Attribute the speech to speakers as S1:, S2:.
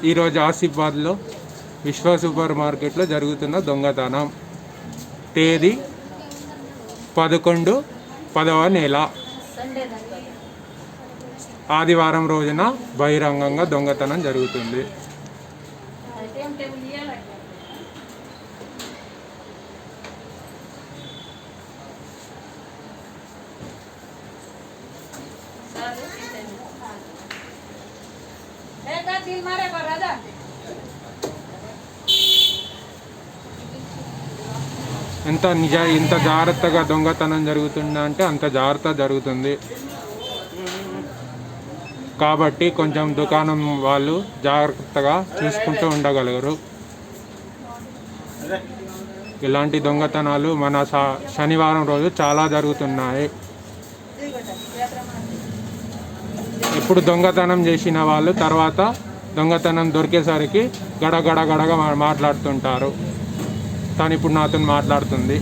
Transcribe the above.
S1: ఈరోజు ఆసిఫాబాద్లో విశ్వ సూపర్ మార్కెట్లో జరుగుతున్న దొంగతనం. తేదీ 11/10వ నెల ఆదివారం రోజున బహిరంగంగా దొంగతనం జరుగుతుంది. ఇంత జాగ్రత్తగా దొంగతనం జరుగుతుందా అంటే అంత జాగ్రత్త జరుగుతుంది. కాబట్టి కొంచెం దుకాణం వాళ్ళు జాగ్రత్తగా చూసుకుంటూ ఉండగలరు. ఇలాంటి దొంగతనాలు మన శనివారం రోజు చాలా జరుగుతున్నాయి. ఇప్పుడు దొంగతనం చేసిన వాళ్ళు తర్వాత దొంగతనం దొరికేసరికి గడగడగా మాట్లాడుతుంటారు. తను ఇప్పుడు నాతో మాట్లాడుతుంది.